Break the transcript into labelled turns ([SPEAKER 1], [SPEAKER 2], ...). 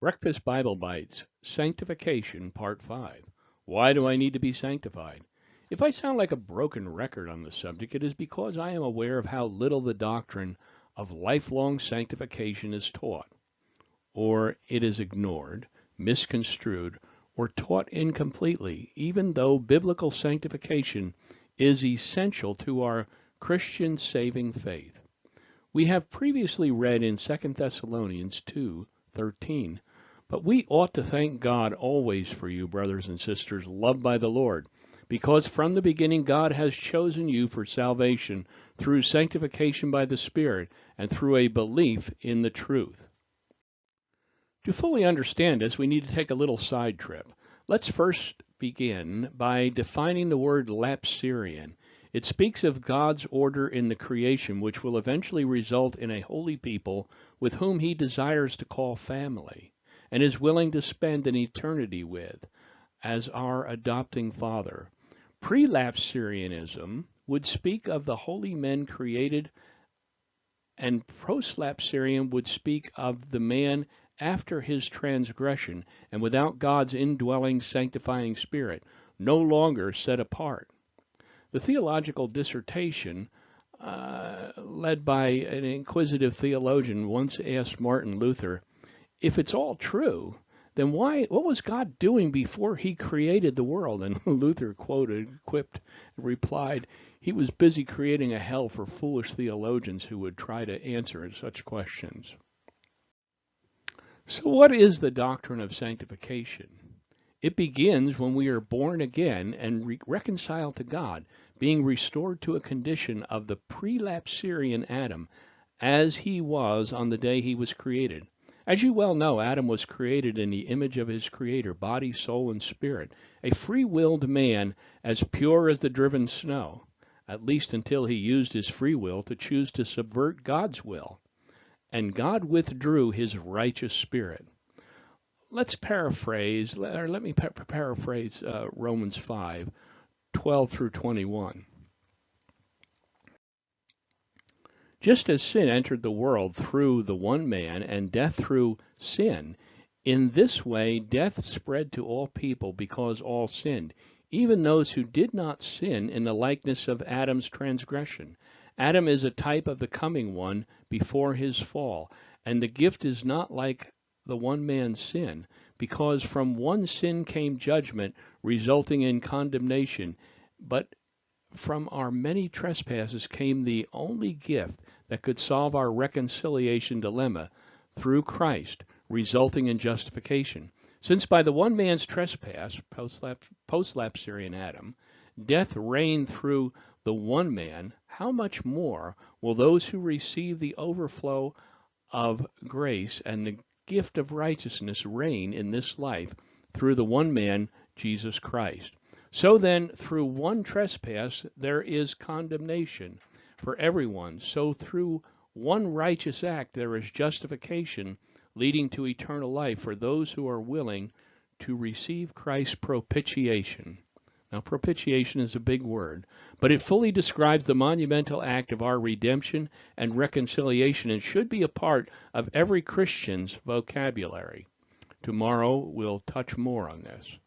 [SPEAKER 1] Breakfast Bible Bites, Sanctification, Part 5. Why do I need to be sanctified? If I sound like a broken record on the subject, it is because I am aware of how little the doctrine of lifelong sanctification is taught, or it is ignored, misconstrued, or taught incompletely, even though biblical sanctification is essential to our Christian saving faith. We have previously read in 2 Thessalonians 2:13, but we ought to thank God always for you, brothers and sisters, loved by the Lord, because from the beginning God has chosen you for salvation through sanctification by the Spirit and through a belief in the truth. To fully understand this, we need to take a little side trip. Let's first begin by defining the word lapsarian. It speaks of God's order in the creation, which will eventually result in a holy people with whom he desires to call family and is willing to spend an eternity with as our adopting Father. Prelapsarianism would speak of the holy men created, and proslapsarian would speak of the man after his transgression and without God's indwelling sanctifying spirit, no longer set apart. The theological dissertation, led by an inquisitive theologian, once asked Martin Luther, if it's all true, then what was God doing before he created the world? And Luther quipped, and replied, he was busy creating a hell for foolish theologians who would try to answer such questions. So what is the doctrine of sanctification? It begins when we are born again and reconciled to God, being restored to a condition of the prelapsarian Adam, as he was on the day he was created. As you well know, Adam was created in the image of his Creator, body, soul, and spirit, a free-willed man as pure as the driven snow, at least until he used his free will to choose to subvert God's will, and God withdrew his righteous spirit. Let's paraphrase, or let me paraphrase Romans 5:12 through 21. Just as sin entered the world through the one man and death through sin, in this way death spread to all people because all sinned, even those who did not sin in the likeness of Adam's transgression. Adam is a type of the coming one before his fall, and the gift is not like the one man's sin, because from one sin came judgment, resulting in condemnation, but from our many trespasses came the only gift that could solve our reconciliation dilemma through Christ, resulting in justification. Since by the one man's trespass, post-lapsarian Adam, death reigned through the one man, how much more will those who receive the overflow of grace and the gift of righteousness reign in this life through the one man, Jesus Christ? So then, through one trespass there is condemnation for everyone. So through one righteous act there is justification, leading to eternal life for those who are willing to receive Christ's propitiation. Now, propitiation is a big word, but it fully describes the monumental act of our redemption and reconciliation and should be a part of every Christian's vocabulary. Tomorrow we'll touch more on this.